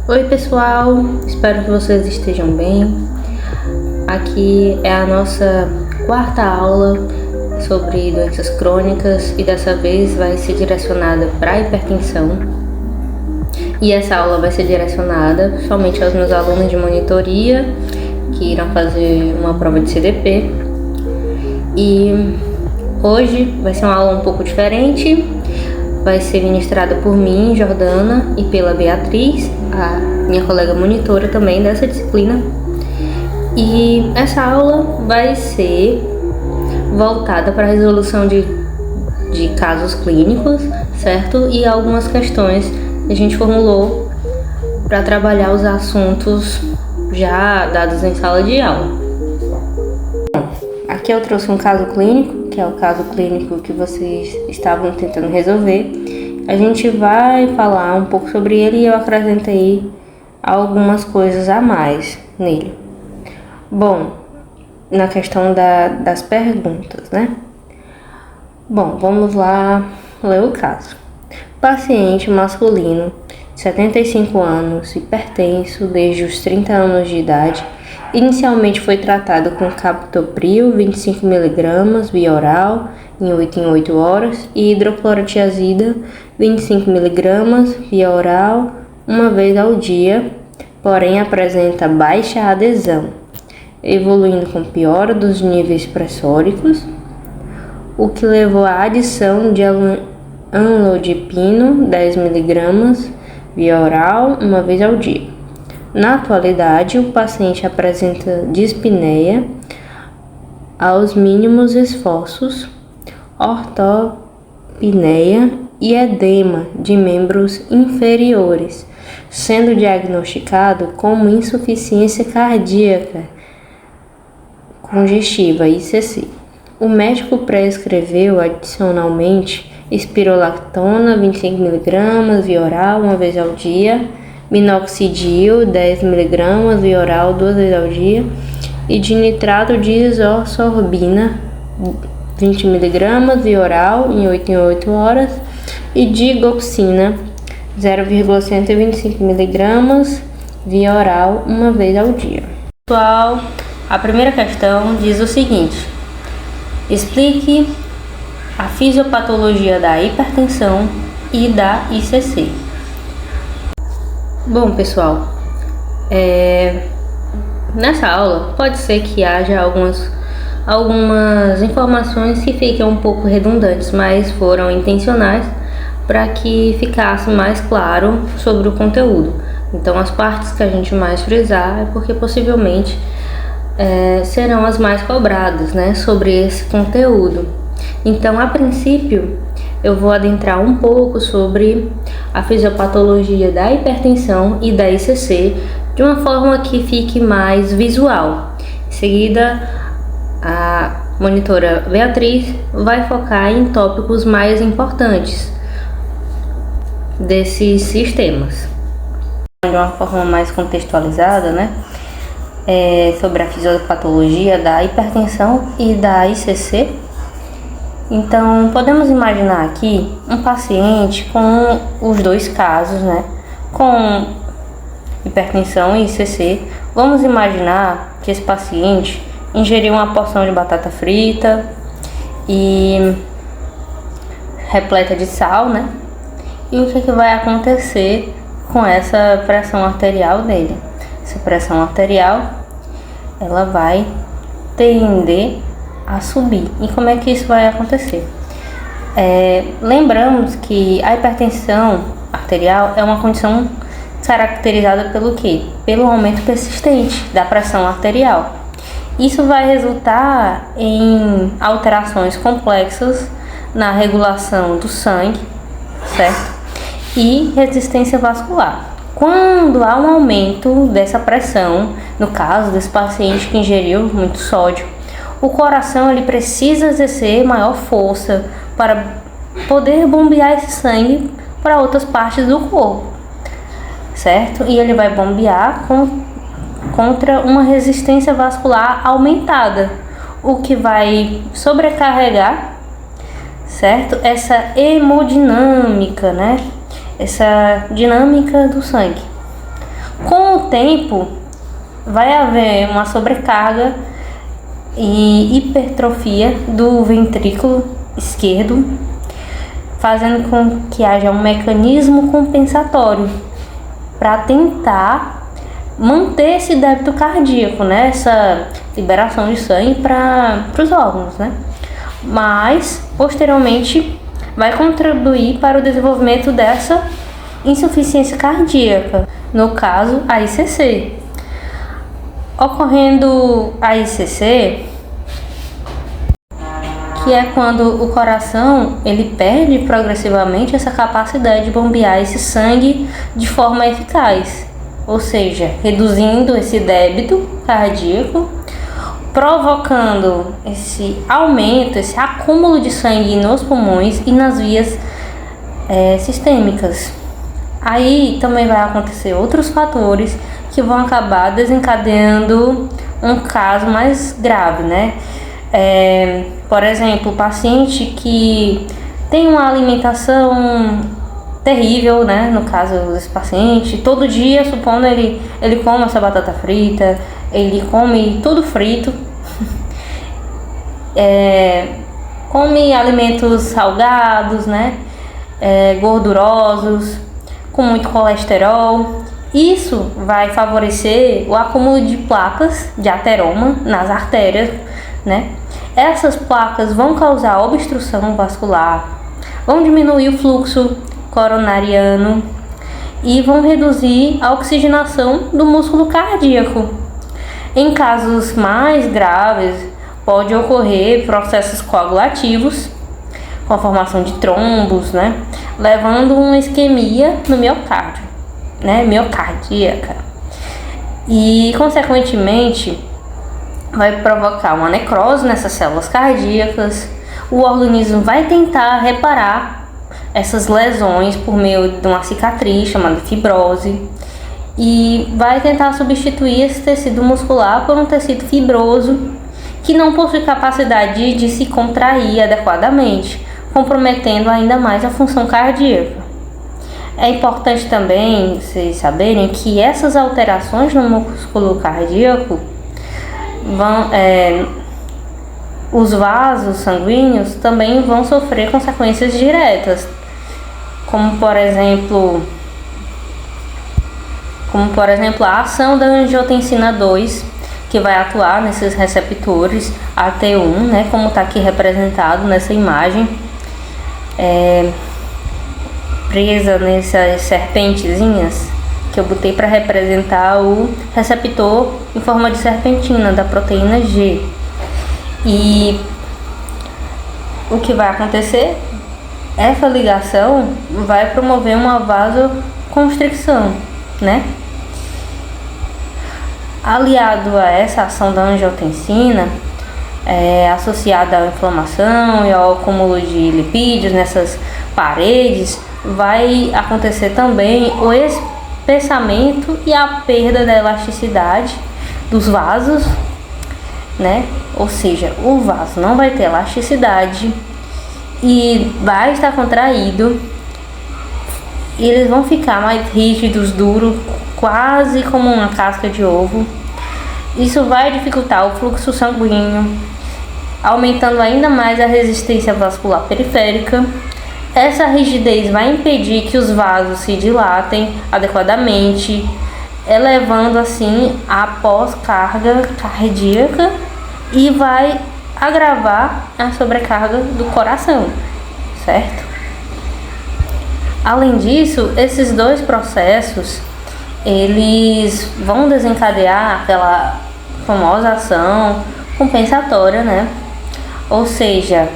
Oi pessoal, espero que vocês estejam bem. Aqui é a nossa quarta aula sobre doenças crônicas e dessa vez vai ser direcionada para a hipertensão. E essa aula vai ser direcionada somente aos meus alunos de monitoria que irão fazer uma prova de CDP. E hoje vai ser uma aula um pouco diferente. Vai ser ministrada por mim, Jordana, e pela Beatriz, a minha colega monitora também dessa disciplina. E essa aula vai ser voltada para a resolução de casos clínicos, certo? E algumas questões que a gente formulou para trabalhar os assuntos já dados em sala de aula. Aqui eu trouxe um caso clínico, que é o caso clínico que vocês estavam tentando resolver. A gente vai falar um pouco sobre ele e eu acrescentei algumas coisas a mais nele. Bom, na questão das perguntas, né? Bom, vamos lá ler o caso. Paciente masculino, 75 anos, hipertenso desde os 30 anos de idade. Inicialmente foi tratado com captopril 25 mg via oral em 8 em 8 horas e hidroclorotiazida 25 mg via oral uma vez ao dia, porém apresenta baixa adesão, evoluindo com piora dos níveis pressóricos, o que levou à adição de amlodipino 10 mg via oral uma vez ao dia. Na atualidade, o paciente apresenta dispneia aos mínimos esforços, ortopneia e edema de membros inferiores, sendo diagnosticado como insuficiência cardíaca congestiva, ICC. O médico prescreveu adicionalmente espirolactona 25 mg via oral uma vez ao dia, minoxidil 10 mg via oral 2 vezes ao dia e dinitrato de isosorbina 20 mg via oral em 8 em 8 horas e digoxina 0,125 mg via oral uma vez ao dia. Pessoal, a primeira questão diz o seguinte: explique a fisiopatologia da hipertensão e da ICC. Bom, pessoal, nessa aula pode ser que haja algumas informações que fiquem um pouco redundantes, mas foram intencionais para que ficasse mais claro sobre o conteúdo. Então, as partes que a gente mais frisar é porque possivelmente serão as mais cobradas, né, sobre esse conteúdo. Então, a princípio, eu vou adentrar um pouco sobre a fisiopatologia da hipertensão e da ICC de uma forma que fique mais visual. Em seguida, a monitora Beatriz vai focar em tópicos mais importantes desses sistemas. De uma forma mais contextualizada, né? Sobre a fisiopatologia da hipertensão e da ICC. Então, podemos imaginar aqui um paciente com os dois casos, né? Com hipertensão e ICC. Vamos imaginar que esse paciente ingeriu uma porção de batata frita e repleta de sal, né? E o que vai acontecer com essa pressão arterial dele? Essa pressão arterial, ela vai tender a subir. E como é que isso vai acontecer? Lembramos que a hipertensão arterial é uma condição caracterizada pelo quê? Pelo aumento persistente da pressão arterial. Isso vai resultar em alterações complexas na regulação do sangue, certo? E resistência vascular. Quando há um aumento dessa pressão, no caso desse paciente que ingeriu muito sódio, o coração ele precisa exercer maior força para poder bombear esse sangue para outras partes do corpo, certo? E ele vai bombear contra uma resistência vascular aumentada, o que vai sobrecarregar, certo? Essa hemodinâmica, né? Essa dinâmica do sangue. Com o tempo, vai haver uma sobrecarga e hipertrofia do ventrículo esquerdo, fazendo com que haja um mecanismo compensatório para tentar manter esse débito cardíaco, né? Essa liberação de sangue para os órgãos, né? Mas, posteriormente, vai contribuir para o desenvolvimento dessa insuficiência cardíaca, no caso, a ICC. Ocorrendo a ICC, que é quando o coração ele perde progressivamente essa capacidade de bombear esse sangue de forma eficaz, ou seja, reduzindo esse débito cardíaco, provocando esse aumento, esse acúmulo de sangue nos pulmões e nas vias sistêmicas. Aí também vai acontecer outros fatores que vão acabar desencadeando um caso mais grave, né? Por exemplo, o paciente que tem uma alimentação terrível, né? No caso desse paciente, todo dia, supondo ele come essa batata frita, ele come tudo frito, come alimentos salgados, né? Gordurosos, com muito colesterol. Isso vai favorecer o acúmulo de placas de ateroma nas artérias, né? Essas placas vão causar obstrução vascular, vão diminuir o fluxo coronariano e vão reduzir a oxigenação do músculo cardíaco. Em casos mais graves, pode ocorrer processos coagulativos, com a formação de trombos, né? Levando uma isquemia no miocárdio, né? Miocardíaca. E, consequentemente, vai provocar uma necrose nessas células cardíacas. O organismo vai tentar reparar essas lesões por meio de uma cicatriz chamada fibrose e vai tentar substituir esse tecido muscular por um tecido fibroso que não possui capacidade de se contrair adequadamente, comprometendo ainda mais a função cardíaca. É importante também vocês saberem que essas alterações no músculo cardíaco os vasos sanguíneos também vão sofrer consequências diretas, como por exemplo a ação da angiotensina 2, que vai atuar nesses receptores AT1, né, como está aqui representado nessa imagem, presa nessas serpentezinhas que eu botei para representar o receptor em forma de serpentina da proteína G. E o que vai acontecer? Essa ligação vai promover uma vasoconstricção, né? Aliado a essa ação da angiotensina, associada à inflamação e ao acúmulo de lipídios nessas paredes, vai acontecer também o espessamento e a perda da elasticidade dos vasos, né? Ou seja, o vaso não vai ter elasticidade e vai estar contraído, e eles vão ficar mais rígidos, duros, quase como uma casca de ovo. Isso vai dificultar o fluxo sanguíneo, aumentando ainda mais a resistência vascular periférica. Essa rigidez vai impedir que os vasos se dilatem adequadamente, elevando assim a pós-carga cardíaca, e vai agravar a sobrecarga do coração, certo? Além disso, esses dois processos eles vão desencadear aquela famosa ação compensatória, né? Ou seja,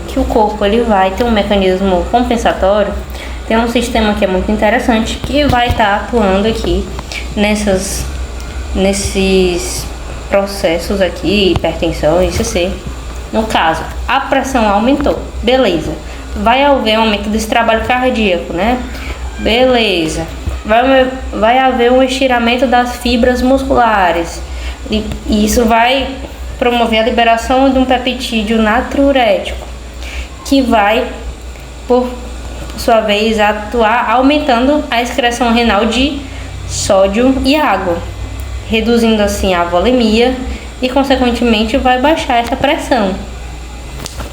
que o corpo ele vai ter um mecanismo compensatório. Tem um sistema que é muito interessante que vai estar atuando aqui nesses processos aqui, hipertensão, ICC. No caso, a pressão aumentou, beleza. Vai haver um aumento desse trabalho cardíaco, né? Beleza. Vai haver um estiramento das fibras musculares. E isso vai promover a liberação de um peptídeo natriurético, que vai, por sua vez, atuar aumentando a excreção renal de sódio e água, reduzindo assim a volemia e consequentemente vai baixar essa pressão.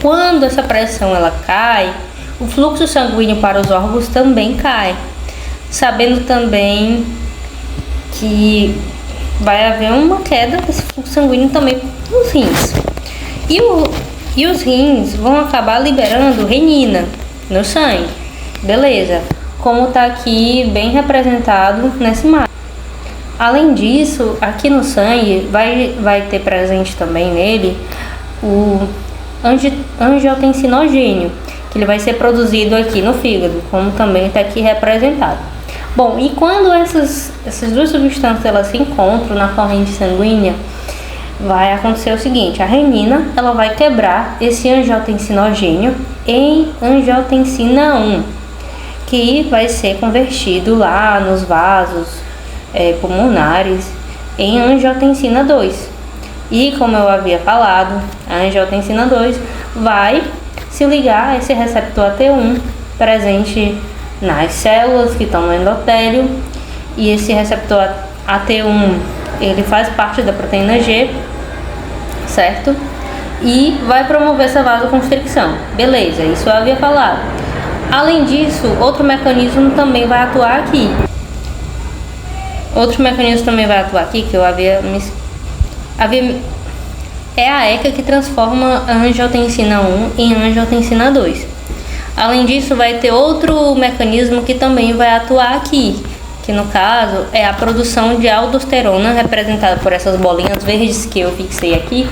Quando essa pressão ela cai, o fluxo sanguíneo para os órgãos também cai, sabendo também que vai haver uma queda desse fluxo sanguíneo também nos rins. E os rins vão acabar liberando renina no sangue, beleza? Como está aqui bem representado nessa imagem. Além disso, aqui no sangue vai ter presente também nele o angiotensinogênio, que ele vai ser produzido aqui no fígado, como também está aqui representado. Bom, e quando essas duas substâncias elas se encontram na corrente sanguínea, vai acontecer o seguinte: a renina ela vai quebrar esse angiotensinogênio em angiotensina 1, que vai ser convertido lá nos vasos pulmonares em angiotensina 2. E como eu havia falado, a angiotensina 2 vai se ligar a esse receptor AT1 presente nas células que estão no endotélio, e esse receptor AT1 ele faz parte da proteína G, certo? E vai promover essa vasoconstricção. Beleza, isso eu havia falado. Além disso, outro mecanismo também vai atuar aqui. Que eu havia é a ECA, que transforma a angiotensina 1 em angiotensina 2. Além disso, vai ter outro mecanismo que também vai atuar aqui, que no caso é a produção de aldosterona, representada por essas bolinhas verdes que eu fixei aqui,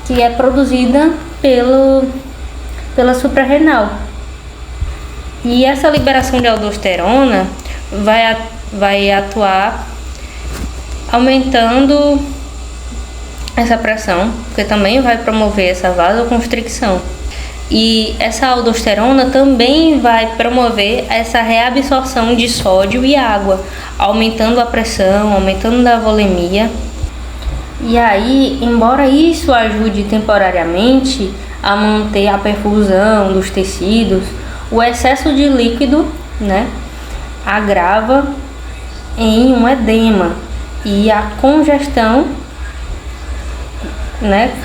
que é produzida pela suprarrenal. E essa liberação de aldosterona vai atuar aumentando essa pressão, porque também vai promover essa vasoconstricção. E essa aldosterona também vai promover essa reabsorção de sódio e água, aumentando a pressão, aumentando a volemia. E aí, embora isso ajude temporariamente a manter a perfusão dos tecidos, o excesso de líquido, agrava em um edema e a congestão,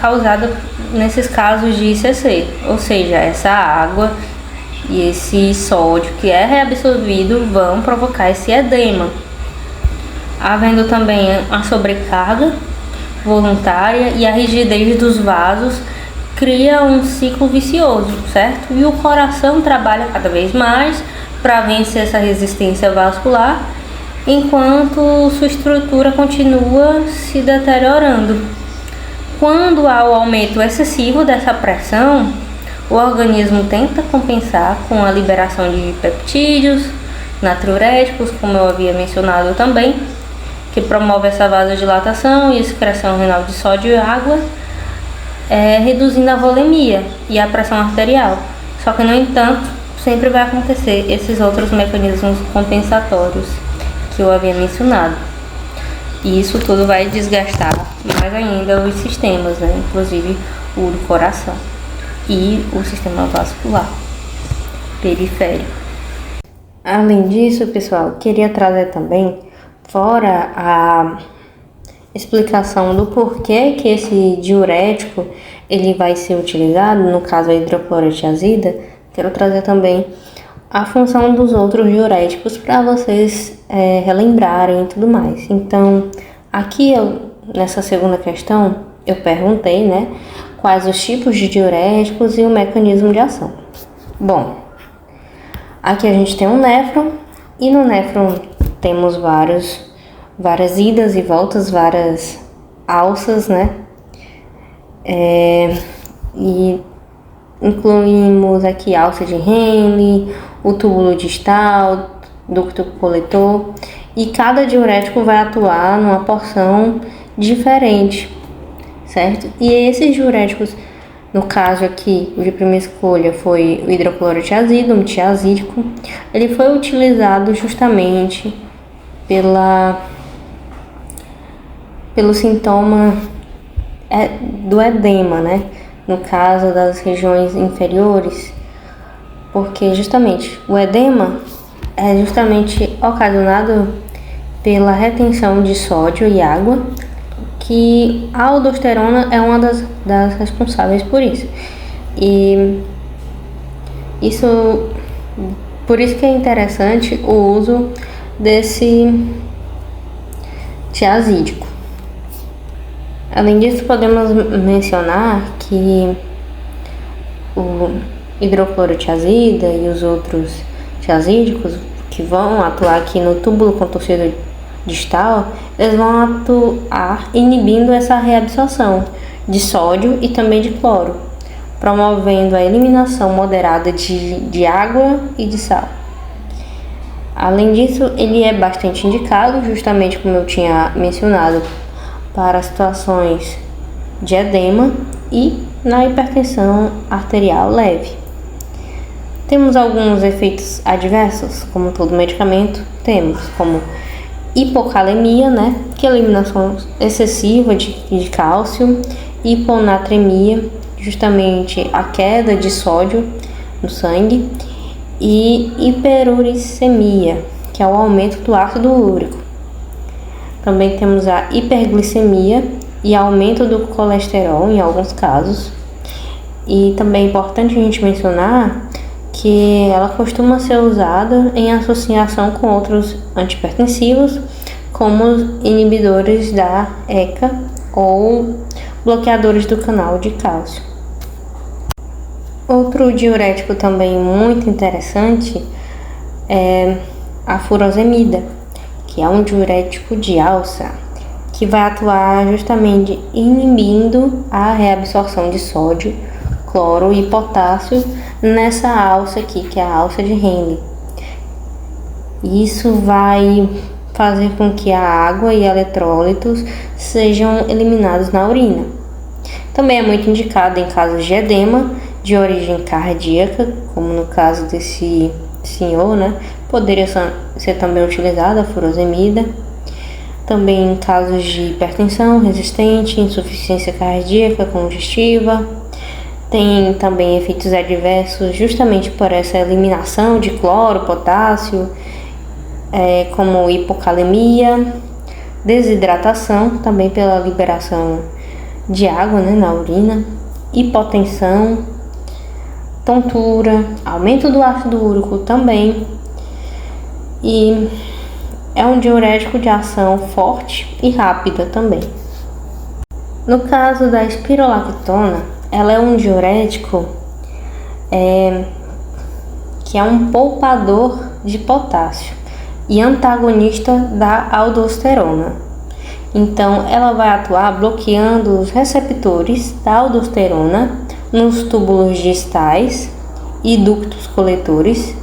causada nesses casos de ICC, ou seja, essa água e esse sódio que é reabsorvido vão provocar esse edema, havendo também a sobrecarga voluntária e a rigidez dos vasos cria um ciclo vicioso, certo? E o coração trabalha cada vez mais para vencer essa resistência vascular, enquanto sua estrutura continua se deteriorando. Quando há o aumento excessivo dessa pressão, o organismo tenta compensar com a liberação de peptídeos, natriuréticos, como eu havia mencionado também, que promove essa vasodilatação e excreção renal de sódio e água, reduzindo a volemia e a pressão arterial. Só que, no entanto, sempre vai acontecer esses outros mecanismos compensatórios que eu havia mencionado. E isso tudo vai desgastar mais ainda os sistemas, inclusive o do coração e o sistema vascular periférico. Além disso, pessoal, queria trazer também, fora a explicação do porquê que esse diurético ele vai ser utilizado, no caso a hidroclorotiazida, quero trazer também a função dos outros diuréticos para vocês relembrarem e tudo mais. Então, aqui nessa segunda questão, eu perguntei, quais os tipos de diuréticos e o mecanismo de ação. Bom, aqui a gente tem um néfron, e no néfron temos várias idas e voltas, várias alças, e incluímos aqui a alça de Henle, o túbulo distal, ducto coletor, e cada diurético vai atuar numa porção diferente, certo? E esses diuréticos, no caso aqui, o de primeira escolha foi o hidroclorotiazida, um tiazídico, ele foi utilizado justamente pelo sintoma do edema, no caso das regiões inferiores, porque justamente o edema é justamente ocasionado pela retenção de sódio e água, que a aldosterona é uma das responsáveis por isso. E isso, por isso que é interessante o uso desse tiazídico. Além disso, podemos mencionar que o hidroclorotiazida e os outros tiazídicos que vão atuar aqui no túbulo contorcido distal, eles vão atuar inibindo essa reabsorção de sódio e também de cloro, promovendo a eliminação moderada de água e de sal. Além disso, ele é bastante indicado, justamente como eu tinha mencionado, para situações de edema e na hipertensão arterial leve. Temos alguns efeitos adversos, como todo medicamento, temos como hipocalemia, que é a eliminação excessiva de cálcio, hiponatremia, justamente a queda de sódio no sangue, e hiperuricemia, que é o aumento do ácido úrico. Também temos a hiperglicemia e aumento do colesterol em alguns casos. E também é importante a gente mencionar que ela costuma ser usada em associação com outros antihipertensivos, como os inibidores da ECA ou bloqueadores do canal de cálcio. Outro diurético também muito interessante é a furosemida, que é um diurético de alça, que vai atuar justamente inibindo a reabsorção de sódio, cloro e potássio nessa alça aqui, que é a alça de Henle. Isso vai fazer com que a água e eletrólitos sejam eliminados na urina. Também é muito indicado em casos de edema de origem cardíaca, como no caso desse senhor, poderia ser também utilizada a furosemida. Também em casos de hipertensão resistente, insuficiência cardíaca congestiva. Tem também efeitos adversos justamente por essa eliminação de cloro, potássio, como hipocalemia, desidratação, também pela liberação de água na urina, hipotensão, tontura, aumento do ácido úrico também. E é um diurético de ação forte e rápida também. No caso da espirolactona, ela é um diurético que é um poupador de potássio e antagonista da aldosterona. Então, ela vai atuar bloqueando os receptores da aldosterona nos túbulos distais e ductos coletores.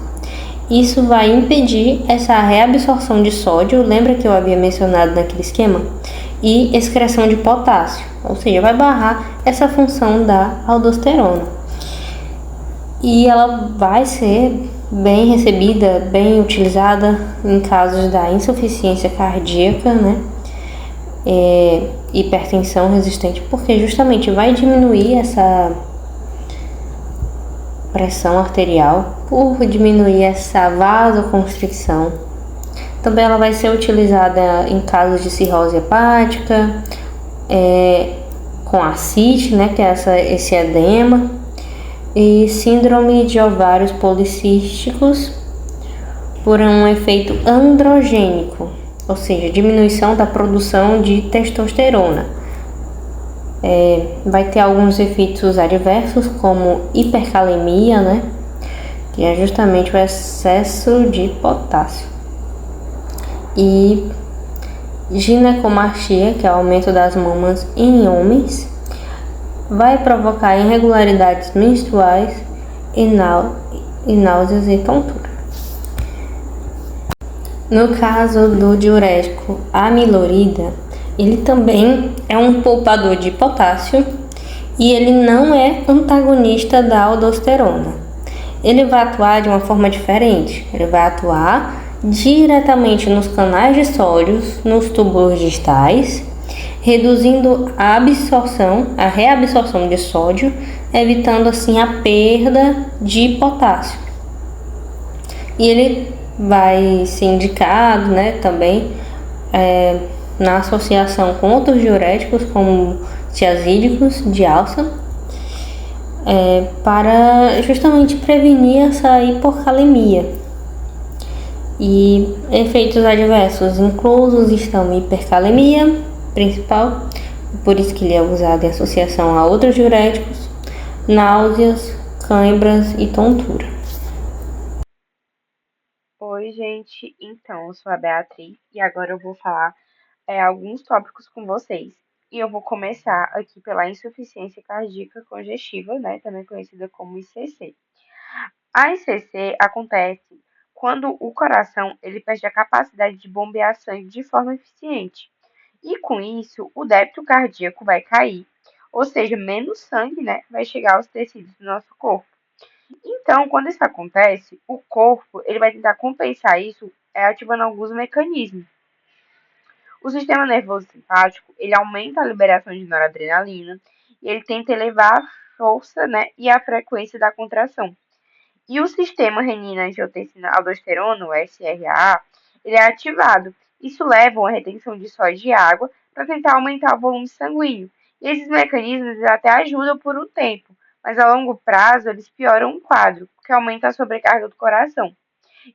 Isso vai impedir essa reabsorção de sódio, lembra que eu havia mencionado naquele esquema? E excreção de potássio, ou seja, vai barrar essa função da aldosterona. E ela vai ser bem recebida, bem utilizada em casos da insuficiência cardíaca, hipertensão resistente, porque justamente vai diminuir essa pressão arterial, por diminuir essa vasoconstricção. Também ela vai ser utilizada em casos de cirrose hepática, com ascite, que é esse edema, e síndrome de ovários policísticos por um efeito androgênico, ou seja, diminuição da produção de testosterona. Vai ter alguns efeitos adversos, como hipercalemia, que é justamente o excesso de potássio, e ginecomastia, que é o aumento das mamas em homens, vai provocar irregularidades menstruais e náuseas e tontura. No caso do diurético amilorida, ele também é um poupador de potássio e ele não é antagonista da aldosterona. Ele vai atuar de uma forma diferente. Ele vai atuar diretamente nos canais de sódio, nos túbulos distais, reduzindo a reabsorção de sódio, evitando assim a perda de potássio. E ele vai ser indicado, né, também na associação com outros diuréticos, como tiazídicos de alça, para justamente prevenir essa hipocalemia. E efeitos adversos inclusos estão hipercalemia principal, por isso que ele é usado em associação a outros diuréticos, náuseas, cãibras e tontura. Oi, gente. Então, eu sou a Beatriz e agora eu vou falar alguns tópicos com vocês. E eu vou começar aqui pela insuficiência cardíaca congestiva, né, também conhecida como ICC. A ICC acontece quando o coração ele perde a capacidade de bombear sangue de forma eficiente. E com isso, o débito cardíaco vai cair, ou seja, menos sangue, né, vai chegar aos tecidos do nosso corpo. Então, quando isso acontece, o corpo ele vai tentar compensar isso ativando alguns mecanismos. O sistema nervoso simpático ele aumenta a liberação de noradrenalina e ele tenta elevar a força, né, e a frequência da contração. E o sistema renina-angiotensina-aldosterona, o SRA, ele é ativado. Isso leva a uma retenção de sódio e água para tentar aumentar o volume sanguíneo. E esses mecanismos até ajudam por um tempo, mas a longo prazo eles pioram o quadro, porque aumenta a sobrecarga do coração.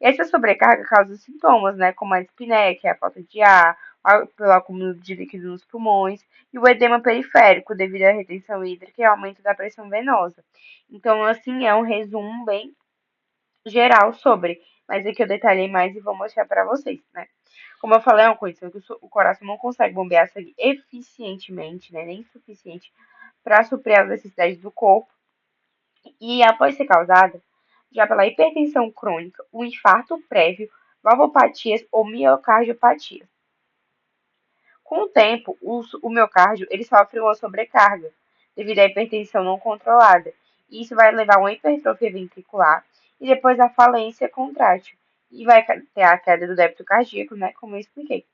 E essa sobrecarga causa sintomas, né, como a dispneia, que é a falta de ar, pelo acúmulo de líquido nos pulmões, e o edema periférico, devido à retenção hídrica e aumento da pressão venosa. Então, assim, é um resumo bem geral sobre, mas aqui eu detalhei mais e vou mostrar para vocês, né? Como eu falei, é uma condição que o coração não consegue bombear sangue eficientemente, né, nem suficiente para suprir as necessidades do corpo e após ser causada já pela hipertensão crônica, o infarto prévio, valvopatias ou miocardiopatias. Com o tempo, o miocárdio ele sofre uma sobrecarga devido à hipertensão não controlada. E isso vai levar a uma hipertrofia ventricular e depois a falência contrátil. E vai ter a queda do débito cardíaco, né, como eu expliquei.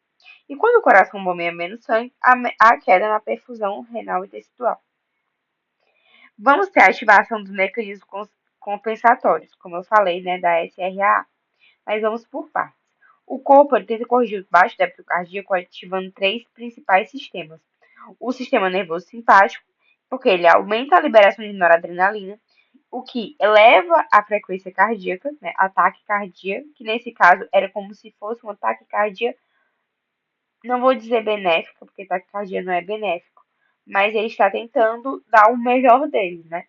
E quando o coração bombeia menos sangue, há queda na perfusão renal e tecidual. Vamos ter a ativação dos mecanismos compensatórios, como eu falei, né, da SRA. Mas vamos por partes. O corpo ele tenta corrigir o baixo débito cardíaco ativando três principais sistemas. O sistema nervoso simpático, porque ele aumenta a liberação de noradrenalina, o que eleva a frequência cardíaca, né, a taquicardia, que nesse caso era como se fosse uma taquicardia, não vou dizer benéfica, porque taquicardia não é benéfico, mas ele está tentando dar o melhor dele, né?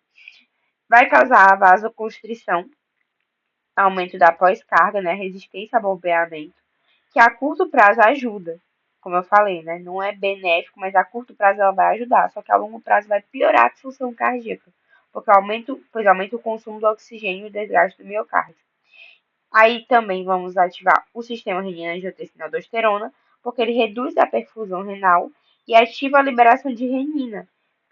Vai causar a vasoconstrição, aumento da pós-carga, né, resistência ao bombeamento, que a curto prazo ajuda, como eu falei, né, não é benéfico, mas a curto prazo ela vai ajudar, só que a longo prazo vai piorar a disfunção cardíaca, porque aumenta o consumo do oxigênio e o desgaste do miocárdio. Aí também vamos ativar o sistema renina-angiotensina-aldosterona, porque ele reduz a perfusão renal e ativa a liberação de renina,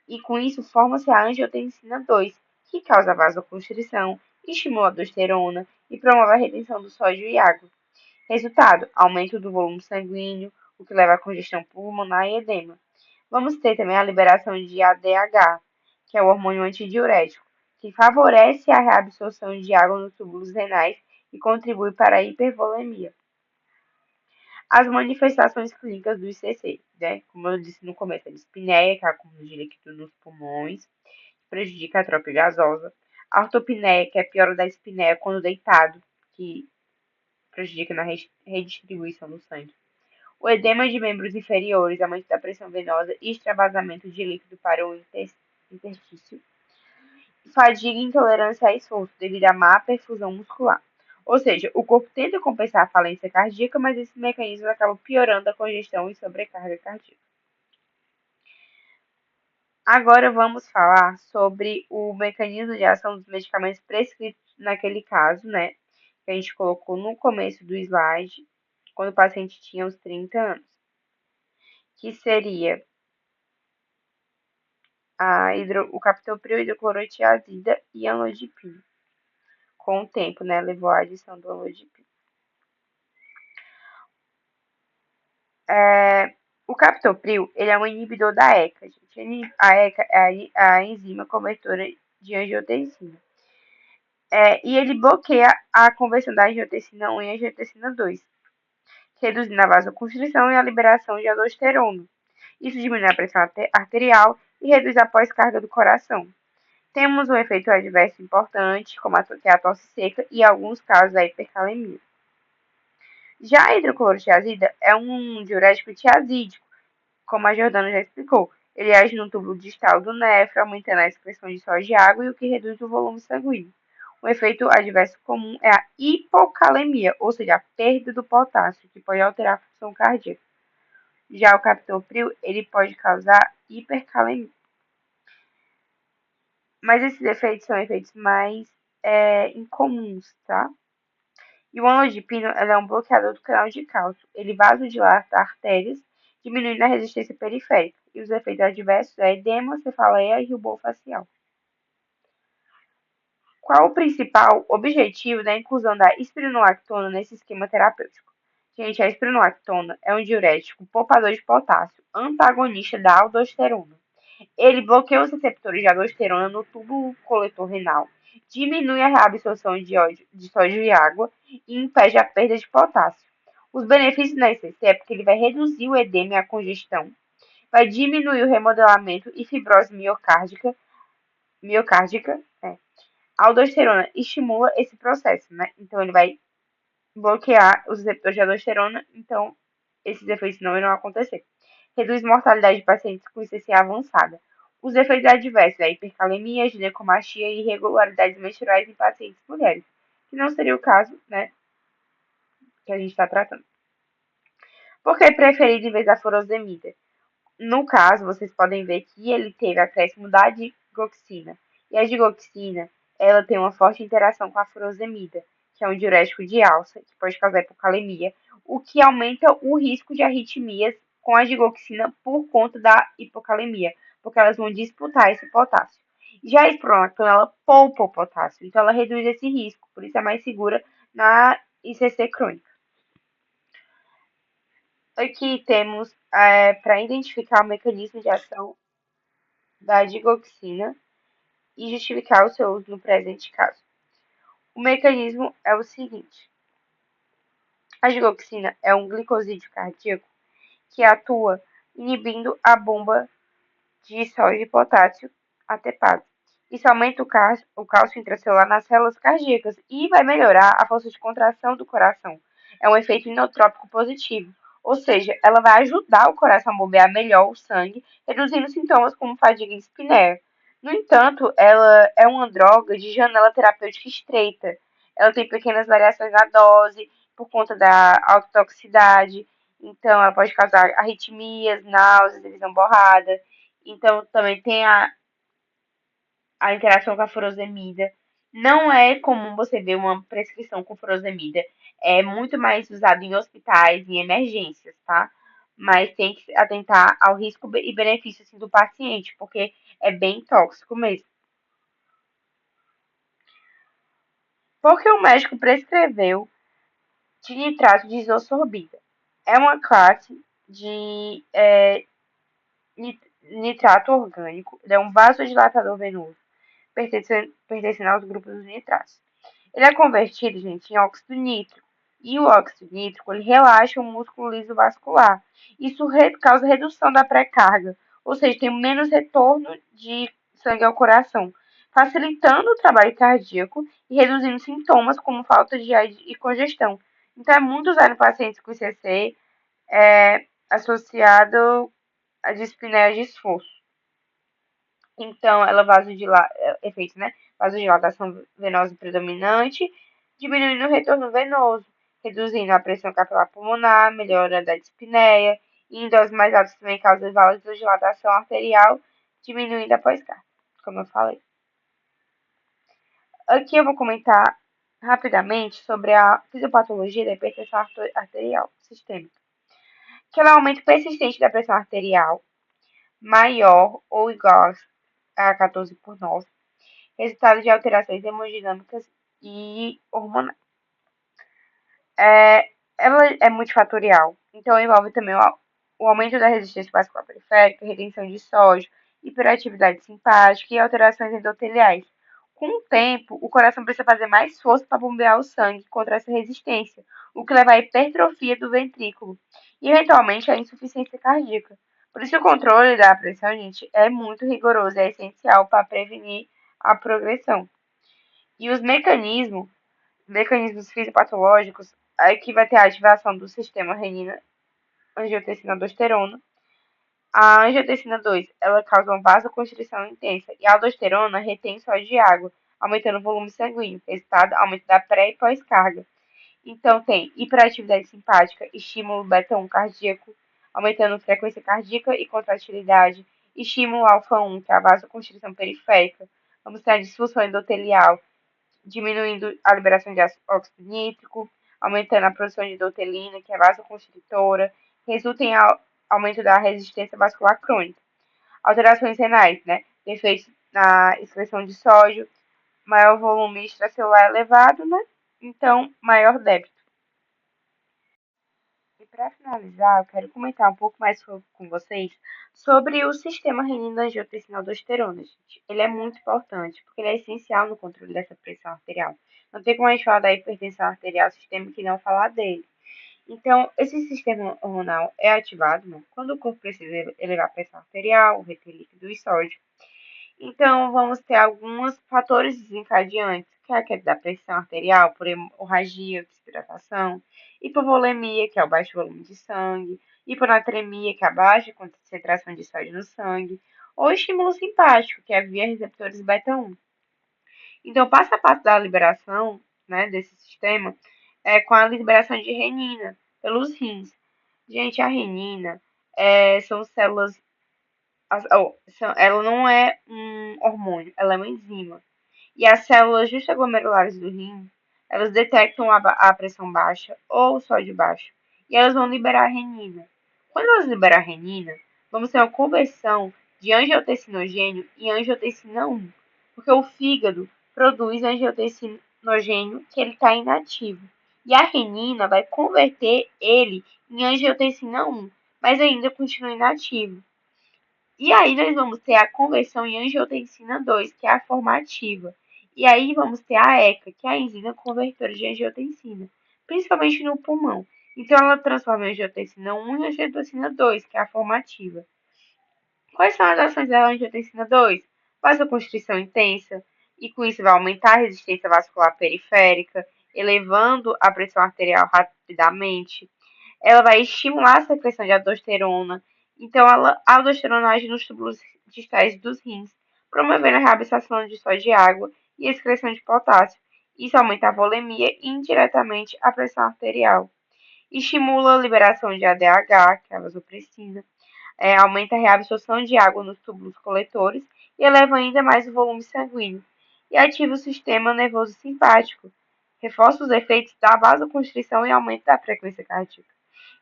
e com isso forma-se a angiotensina 2, que causa vasoconstrição, estimula a aldosterona e promove a retenção do sódio e água. Resultado: aumento do volume sanguíneo, o que leva à congestão pulmonar e edema. Vamos ter também a liberação de ADH, que é o hormônio antidiurético, que favorece a reabsorção de água nos túbulos renais e contribui para a hipervolemia. As manifestações clínicas do ICC, né? Como eu disse no começo, a dispneia, que é acúmulo de líquido nos pulmões, prejudica a troca gasosa. A ortopneia, que é a piora da espineia quando deitado, que prejudica na redistribuição do sangue. O edema de membros inferiores, aumento da pressão venosa e extravasamento de líquido para o interstício. Fadiga e intolerância a esforço devido à má perfusão muscular. Ou seja, o corpo tenta compensar a falência cardíaca, mas esses mecanismos acabam piorando a congestão e sobrecarga cardíaca. Agora vamos falar sobre o mecanismo de ação dos medicamentos prescritos naquele caso, né? Que a gente colocou no começo do slide, quando o paciente tinha os 30 anos, que seria o captopril, hidroclorotiazida e amlodipina. Com o tempo, né, levou à adição do amlodipina. O captopril, ele é um inibidor da ECA, gente. A ECA é a enzima convertora de angiotensina. E ele bloqueia a conversão da angiotensina 1 em angiotensina 2, reduzindo a vasoconstrição e a liberação de aldosterona. Isso diminui a pressão arterial e reduz a pós-carga do coração. Temos um efeito adverso importante, como que é a tosse seca e, em alguns casos, a hipercalemia. Já a hidroclorotiazida é um diurético tiazídico, como a Jordana já explicou. Ele age no tubo distal do néfro, aumentando a excreção de sódio de água e o que reduz o volume sanguíneo. Um efeito adverso comum é a hipocalemia, ou seja, a perda do potássio, que pode alterar a função cardíaca. Já o captopril, ele pode causar hipercalemia. Mas esses efeitos são efeitos mais incomuns, tá? E o amlodipino é um bloqueador do canal de cálcio. Ele vasodilata artérias, diminuindo a resistência periférica. E os efeitos adversos é edema, cefaleia e rubor facial. Qual o principal objetivo da inclusão da espironolactona nesse esquema terapêutico? Gente, a espironolactona é um diurético poupador de potássio, antagonista da aldosterona. Ele bloqueia os receptores de aldosterona no tubo coletor renal, diminui a reabsorção de sódio e água e impede a perda de potássio. Os benefícios na ECC é porque ele vai reduzir o edema e a congestão, vai diminuir o remodelamento e fibrose miocárdica. A aldosterona estimula esse processo, né? Então ele vai bloquear os receptores de aldosterona, então esses efeitos não irão acontecer. Reduz mortalidade de pacientes com ICC avançada. Os efeitos adversos, a hipercalemia, ginecomastia e irregularidades menstruais em pacientes mulheres, que não seria o caso, né, que a gente está tratando. Por que preferido em vez da furosemida? No caso, vocês podem ver que ele teve acréscimo da digoxina. E a digoxina, ela tem uma forte interação com a furosemida, que é um diurético de alça, que pode causar hipocalemia, o que aumenta o risco de arritmias com a digoxina por conta da hipocalemia, porque elas vão disputar esse potássio. Já a espironolactona, ela poupa o potássio, então ela reduz esse risco, por isso é mais segura na ICC crônica. Aqui temos para identificar o mecanismo de ação da digoxina e justificar o seu uso no presente caso. O mecanismo é o seguinte: a digoxina é um glicosídeo cardíaco que atua inibindo a bomba de sódio e potássio ATPase. Isso aumenta o cálcio intracelular nas células cardíacas e vai melhorar a força de contração do coração. É um efeito inotrópico positivo, ou seja, ela vai ajudar o coração a bombear melhor o sangue, reduzindo sintomas como fadiga e espinéia. No entanto, ela é uma droga de janela terapêutica estreita. Ela tem pequenas variações na dose por conta da autotoxicidade, então ela pode causar arritmias, náuseas, visão borrada. Então, também tem a interação com a furosemida. Não é comum você ver uma prescrição com furosemida. É muito mais usado em hospitais, em emergências, tá? Mas tem que atentar ao risco e benefício assim, do paciente, porque é bem tóxico mesmo. Porque o médico prescreveu de nitrato de isosorbida. É uma classe de nitrato orgânico, ele é um vasodilatador venoso pertencendo aos grupos dos nitratos. Ele é convertido, gente, em óxido nítrico. E o óxido nítrico ele relaxa o músculo liso vascular. Isso causa redução da pré-carga, ou seja, tem menos retorno de sangue ao coração, facilitando o trabalho cardíaco e reduzindo sintomas como falta de ar e congestão. Então, é muito usado em pacientes com ICC associado a dispneia de esforço. Então, ela efeito, né? Vasodilatação venosa predominante, diminuindo o retorno venoso, reduzindo a pressão capilar pulmonar, melhora da dispneia, e em doses mais altas também causa vasodilatação arterial, diminuindo a pós-carga, como eu falei. Aqui eu vou comentar rapidamente sobre a fisiopatologia da hipertensão arterial sistêmica, que ela é um aumento persistente da pressão arterial, maior ou igual a 14/9, resultado de alterações hemodinâmicas e hormonais. Ela é multifatorial, então envolve também o aumento da resistência vascular periférica, retenção de sódio, hiperatividade simpática e alterações endoteliais, Com o tempo, o coração precisa fazer mais força para bombear o sangue contra essa resistência, o que leva à hipertrofia do ventrículo e, eventualmente, à insuficiência cardíaca. Por isso, o controle da pressão, gente, é muito rigoroso, é essencial para prevenir a progressão. E os mecanismos fisiopatológicos, aí que vai ter a ativação do sistema renina-angiotensina-aldosterona. A angiotensina 2, ela causa uma vasoconstrição intensa e a aldosterona retém sódio de água, aumentando o volume sanguíneo, resultado aumento da pré e pós-carga. Então tem hiperatividade simpática, estímulo beta-1 cardíaco, aumentando a frequência cardíaca e contratilidade, estímulo alfa-1, que é a vasoconstrição periférica, vamos ter a disfunção endotelial, diminuindo a liberação de óxido nítrico, aumentando a produção de endotelina, que é vasoconstritora, resulta em aumento da resistência vascular crônica. Alterações renais, né? Defeitos na excreção de sódio, maior volume extracelular elevado, né? Então, maior débito. E para finalizar, eu quero comentar um pouco mais com vocês sobre o sistema renina-angiotensina-aldosterona, gente. Ele é muito importante, porque ele é essencial no controle dessa pressão arterial. Não tem como a gente falar da hipertensão arterial sistêmica e não falar dele. Então, esse sistema hormonal é ativado, né, quando o corpo precisa elevar a pressão arterial, reter líquido e sódio. Então, vamos ter alguns fatores desencadeantes, que é a queda da pressão arterial por hemorragia, desidratação, hipovolemia, que é o baixo volume de sangue, hiponatremia, que é a baixa concentração de sódio no sangue, ou estímulo simpático, que é via receptores beta-1. Então, passo a passo da liberação, né, desse sistema é com a liberação de renina pelos rins. Gente, a renina são células. Ela não é um hormônio, ela é uma enzima. E as células justaglomerulares do rim, elas detectam a pressão baixa ou o sódio baixo. E elas vão liberar a renina. Quando elas liberar a renina, vamos ter uma conversão de angiotensinogênio em angiotensina 1. Porque o fígado produz angiotensinogênio que ele está inativo. E a renina vai converter ele em angiotensina 1, mas ainda continua inativo. E aí nós vamos ter a conversão em angiotensina 2, que é a formativa. E aí vamos ter a ECA, que é a enzima convertora de angiotensina, principalmente no pulmão. Então ela transforma a angiotensina 1 em angiotensina 2, que é a formativa. Quais são as ações da angiotensina 2? Vasoconstrição intensa, e com isso vai aumentar a resistência vascular periférica, elevando a pressão arterial rapidamente. Ela vai estimular a secreção de aldosterona. Então, a aldosterona age nos túbulos distais dos rins, promovendo a reabsorção de sódio de água e a excreção de potássio. Isso aumenta a volemia e indiretamente a pressão arterial. Estimula a liberação de ADH, que é a vasopressina, aumenta a reabsorção de água nos túbulos coletores e eleva ainda mais o volume sanguíneo. E ativa o sistema nervoso simpático, reforça os efeitos da vasoconstrição e aumenta a frequência cardíaca.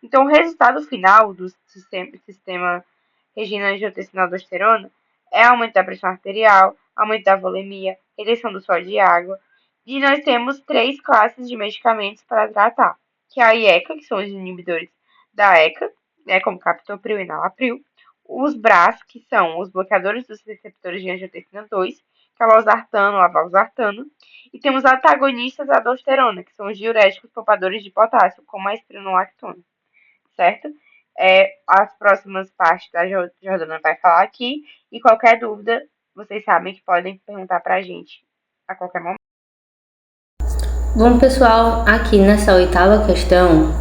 Então, o resultado final do sistema renina-angiotensina-aldosterona é aumento da pressão arterial, aumento da volemia, retenção do sódio de água. E nós temos 3 classes de medicamentos para tratar, que é a IECA, que são os inibidores da ECA, né, como captopril e enalapril. Os BRAS, que são os bloqueadores dos receptores de angiotensina 2, que é o losartano, a valsartano. E temos antagonistas da aldosterona, que são os diuréticos poupadores de potássio, como a espironolactona, certo? As próximas partes da Jordana vai falar aqui, e qualquer dúvida, vocês sabem que podem perguntar pra gente a qualquer momento. Bom, pessoal, aqui nessa 8ª questão,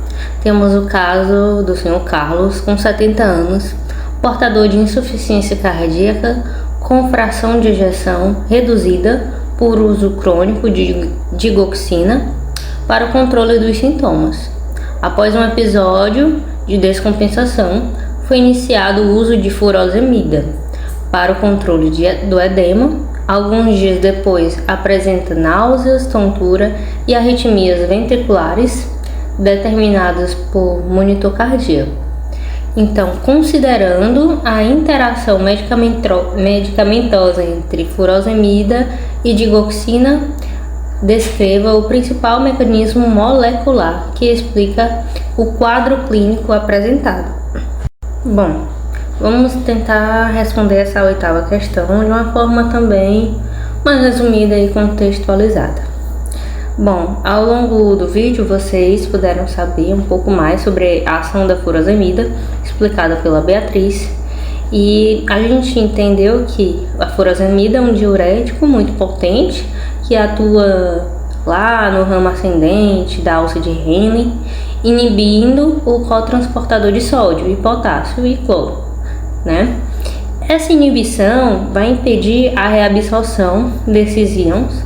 temos o caso do senhor Carlos, com 70 anos, portador de insuficiência cardíaca, com fração de ejeção reduzida por uso crônico de digoxina para o controle dos sintomas. Após um episódio de descompensação, foi iniciado o uso de furosemida para o controle do edema. Alguns dias depois, apresenta náuseas, tontura e arritmias ventriculares determinadas por monitor cardíaco. Então, considerando a interação medicamentosa entre furosemida e digoxina, descreva o principal mecanismo molecular que explica o quadro clínico apresentado. Bom, vamos tentar responder essa 8ª questão de uma forma também mais resumida e contextualizada. Bom, ao longo do vídeo vocês puderam saber um pouco mais sobre a ação da furosemida, explicada pela Beatriz, e a gente entendeu que a furosemida é um diurético muito potente que atua lá no ramo ascendente da alça de Henle, inibindo o cotransportador de sódio e potássio e cloro, né? Essa inibição vai impedir a reabsorção desses íons,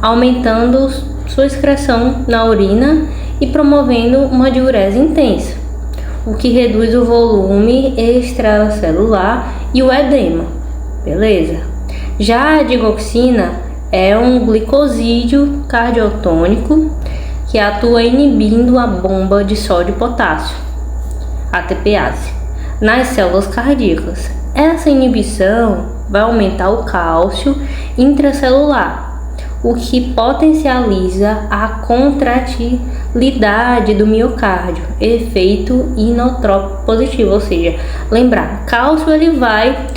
aumentando sua excreção na urina e promovendo uma diurese intensa, o que reduz o volume extracelular e o edema, beleza? Já a digoxina é um glicosídeo cardiotônico que atua inibindo a bomba de sódio e potássio, ATPase, nas células cardíacas. Essa inibição vai aumentar o cálcio intracelular, o que potencializa a contratilidade do miocárdio, efeito inotrópico positivo, ou seja, lembrar, cálcio ele vai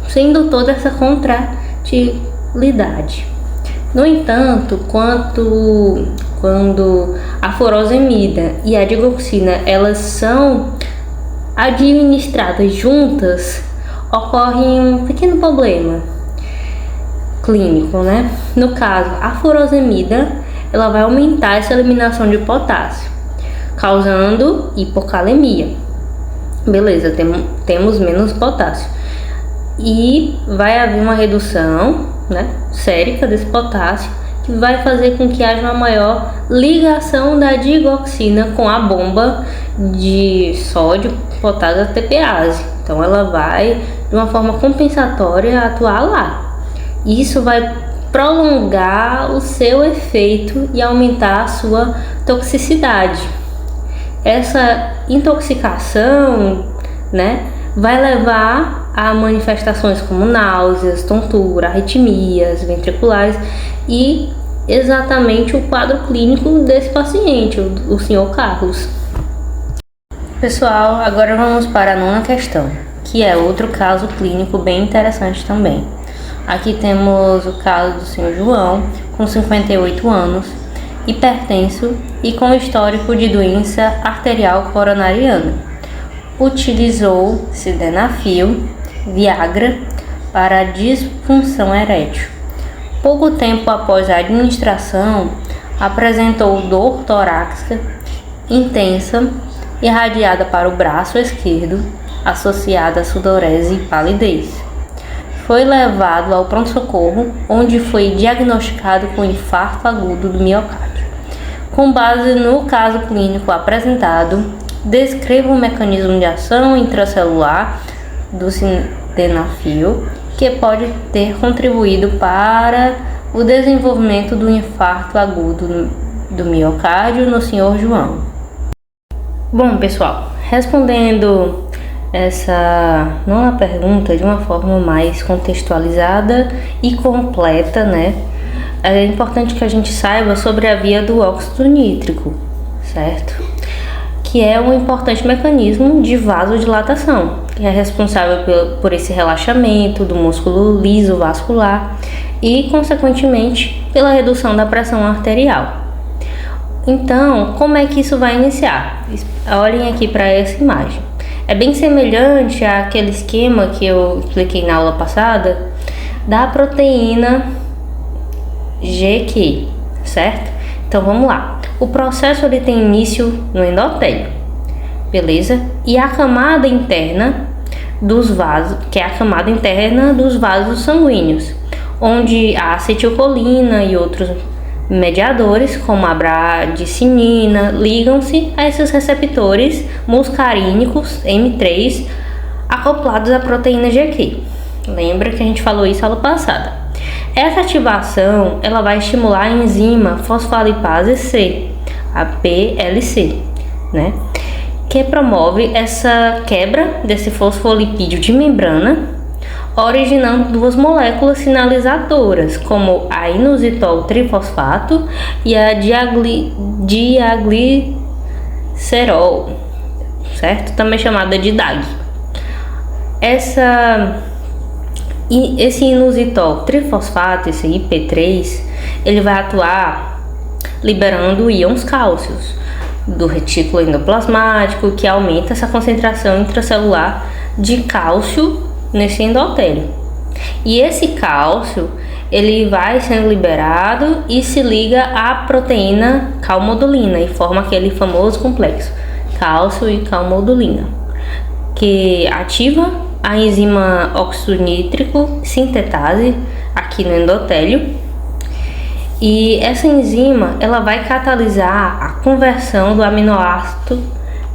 sendo toda essa contratilidade. No entanto, quando a furosemida e a digoxina elas são administradas juntas, ocorre um pequeno problema clínico, né? No caso, a furosemida ela vai aumentar essa eliminação de potássio, causando hipocalemia. Beleza, temos menos potássio e vai haver uma redução, né, sérica desse potássio, que vai fazer com que haja uma maior ligação da digoxina com a bomba de sódio, potássio, ATPase. Então ela vai de uma forma compensatória atuar lá. Isso vai prolongar o seu efeito e aumentar a sua toxicidade. Essa intoxicação, né, vai levar a manifestações como náuseas, tontura, arritmias ventriculares e exatamente o quadro clínico desse paciente, o senhor Carlos. Pessoal, agora vamos para a nona questão, que é outro caso clínico bem interessante também. Aqui temos o caso do senhor João, com 58 anos, hipertenso e com histórico de doença arterial coronariana. Utilizou sildenafil, Viagra, para a disfunção erétil. Pouco tempo após a administração, apresentou dor torácica intensa, irradiada para o braço esquerdo, associada a sudorese e palidez. Foi levado ao pronto-socorro, onde foi diagnosticado com infarto agudo do miocárdio. Com base no caso clínico apresentado, descreva o mecanismo de ação intracelular do sildenafil que pode ter contribuído para o desenvolvimento do infarto agudo do miocárdio no senhor João. Bom, pessoal, respondendo essa nona pergunta de uma forma mais contextualizada e completa, né? É importante que a gente saiba sobre a via do óxido nítrico, certo? Que é um importante mecanismo de vasodilatação, que é responsável por esse relaxamento do músculo liso vascular e, consequentemente, pela redução da pressão arterial. Então, como é que isso vai iniciar? Olhem aqui para essa imagem. É bem semelhante àquele esquema que eu expliquei na aula passada da proteína GQ, certo? Então vamos lá. O processo ele tem início no endotélio, beleza? E a camada interna dos vasos, que é a camada interna dos vasos sanguíneos, onde a acetilcolina e outros mediadores, como a bradicinina, ligam-se a esses receptores muscarínicos M3 acoplados à proteína GQ. Lembra que a gente falou isso na aula passada. Essa ativação ela vai estimular a enzima fosfolipase C, a PLC, né? Que promove essa quebra desse fosfolipídio de membrana, originando duas moléculas sinalizadoras, como a inositol trifosfato e a diaglicerol, certo? Também chamada de DAG. Essa E esse inositol trifosfato, esse IP3, ele vai atuar liberando íons cálcios do retículo endoplasmático, que aumenta essa concentração intracelular de cálcio nesse endotélio. E esse cálcio, ele vai sendo liberado e se liga à proteína calmodulina e forma aquele famoso complexo cálcio e calmodulina, que ativa a enzima óxido nítrico sintetase aqui no endotélio. E essa enzima, ela vai catalisar a conversão do aminoácido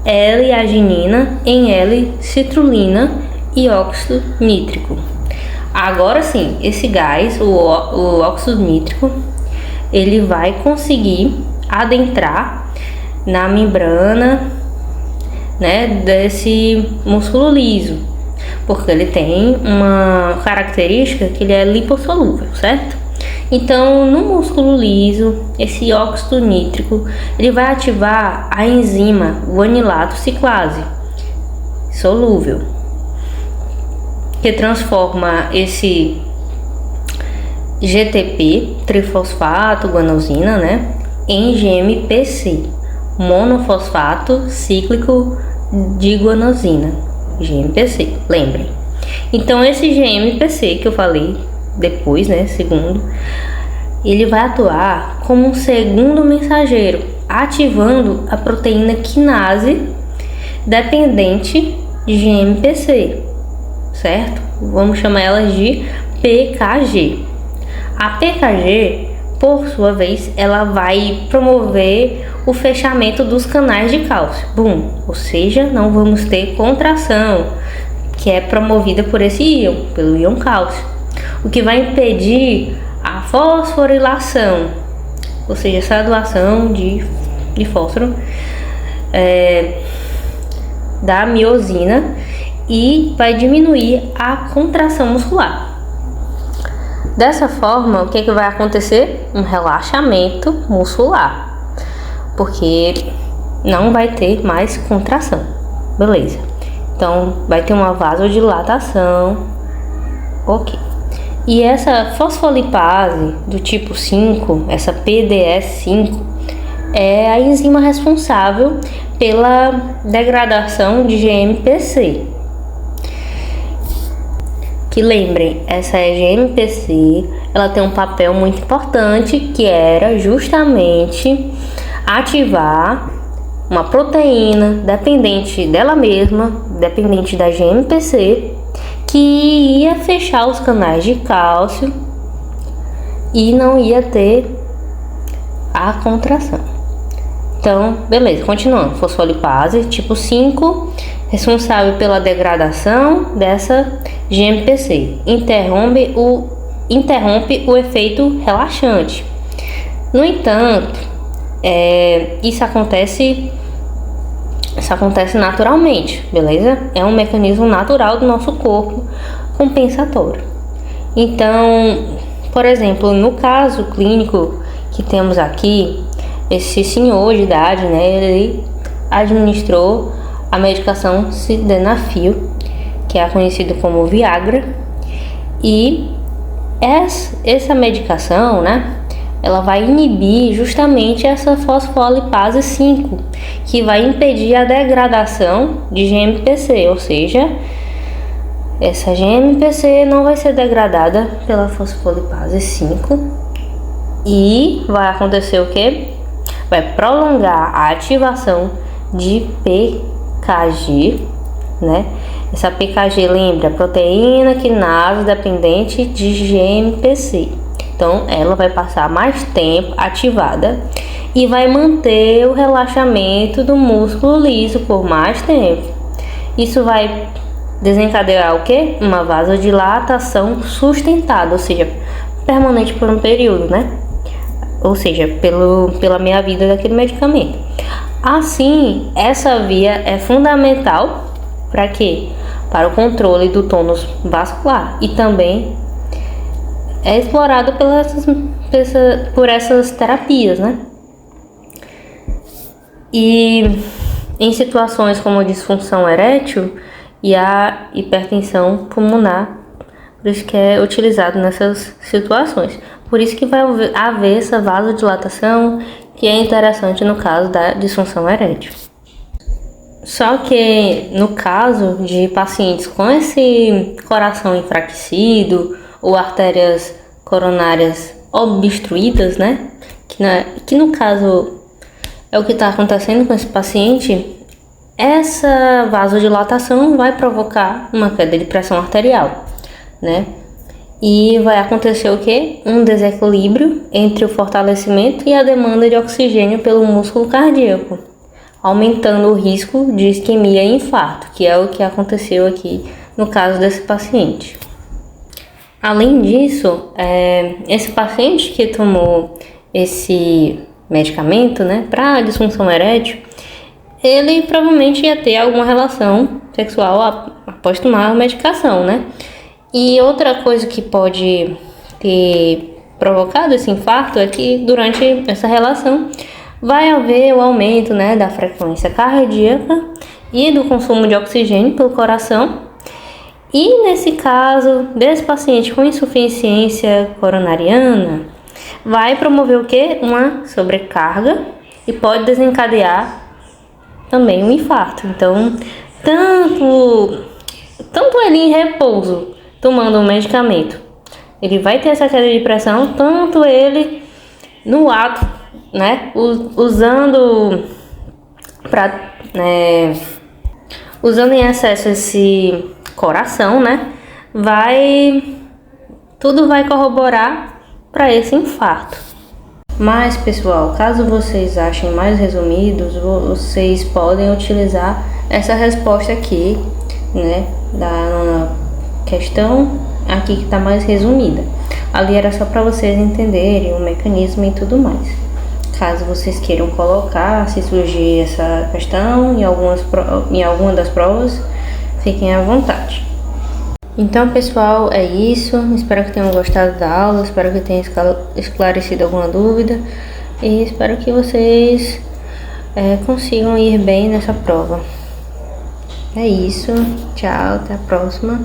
L-arginina em L-citrulina e óxido nítrico. Agora sim, esse gás, o óxido nítrico, ele vai conseguir adentrar na membrana, né, desse músculo liso, porque ele tem uma característica que ele é lipossolúvel, certo? Então, no músculo liso, esse óxido nítrico, ele vai ativar a enzima guanilato ciclase solúvel, que transforma esse GTP, trifosfato guanosina, né, em GMPC, monofosfato cíclico de guanosina, GMPC, lembrem. Então, esse GMPC que eu falei depois, né, segundo, ele vai atuar como um segundo mensageiro, ativando a proteína quinase dependente de GMPC, certo? Vamos chamar elas de PKG. A PKG, por sua vez, ela vai promover o fechamento dos canais de cálcio, ou seja, não vamos ter contração, que é promovida por esse íon, pelo íon cálcio, o que vai impedir a fosforilação, ou seja, essa doação de fósforo da miosina, e vai diminuir a contração muscular. Dessa forma, o que vai acontecer? Um relaxamento muscular, porque não vai ter mais contração, beleza? Então, vai ter uma vasodilatação, ok. E essa fosfolipase do tipo 5, essa PDS5, é a enzima responsável pela degradação de GMPC. Que lembrem, essa GMPC, ela tem um papel muito importante, que era justamente ativar uma proteína dependente dela mesma, dependente da GMPC, que ia fechar os canais de cálcio e não ia ter a contração. Então, beleza, continuando. Fosfolipase tipo 5, responsável pela degradação dessa GMPC, interrompe o efeito relaxante. No entanto, isso acontece naturalmente, beleza? É um mecanismo natural do nosso corpo compensatório. Então, por exemplo, no caso clínico que temos aqui, esse senhor de idade, né, ele administrou a medicação sildenafil, que é conhecido como Viagra, e essa medicação, né, ela vai inibir justamente essa fosfolipase 5, que vai impedir a degradação de GMPC, ou seja, essa GMPC não vai ser degradada pela fosfolipase 5 e vai acontecer o que? Vai prolongar a ativação de PKG, né? Essa PKG, lembra, proteína quinase dependente de GMPC. Então, ela vai passar mais tempo ativada e vai manter o relaxamento do músculo liso por mais tempo. Isso vai desencadear o quê? Uma vasodilatação sustentada, ou seja, permanente por um período, né? Ou seja, pela meia vida daquele medicamento. Assim, essa via é fundamental para quê? Para o controle do tônus vascular e também é explorado por essas terapias, né? E em situações como disfunção erétil e a hipertensão pulmonar Por isso que é utilizado nessas situações. Por isso que vai haver essa vasodilatação, que é interessante no caso da disfunção erétil. Só que no caso de pacientes com esse coração enfraquecido ou artérias coronárias obstruídas, né? Que no caso é o que está acontecendo com esse paciente, essa vasodilatação vai provocar uma queda de pressão arterial, né? E vai acontecer o quê? Um desequilíbrio entre o fortalecimento e a demanda de oxigênio pelo músculo cardíaco, aumentando o risco de isquemia e infarto, que é o que aconteceu aqui no caso desse paciente. Além disso, esse paciente que tomou esse medicamento, né, para disfunção erétil, ele provavelmente ia ter alguma relação sexual após tomar a medicação, né? E outra coisa que pode ter provocado esse infarto é que durante essa relação vai haver o aumento, né, da frequência cardíaca e do consumo de oxigênio pelo coração. E nesse caso desse paciente com insuficiência coronariana, vai promover o quê? Uma sobrecarga e pode desencadear também um infarto. Então, tanto ele em repouso, tomando um medicamento, ele vai ter essa queda de pressão, tanto ele no ato, né, usando em excesso esse coração, né, tudo vai corroborar para esse infarto. Mas, pessoal, caso vocês achem mais resumidos, vocês podem utilizar essa resposta aqui, né, da questão aqui que está mais resumida. Ali era só para vocês entenderem o mecanismo e tudo mais. Caso vocês queiram colocar, se surgir essa questão em alguma das provas, fiquem à vontade. Então, pessoal, é isso. Espero que tenham gostado da aula, espero que tenha esclarecido alguma dúvida e espero que vocês consigam ir bem nessa prova. É isso. Tchau, até a próxima.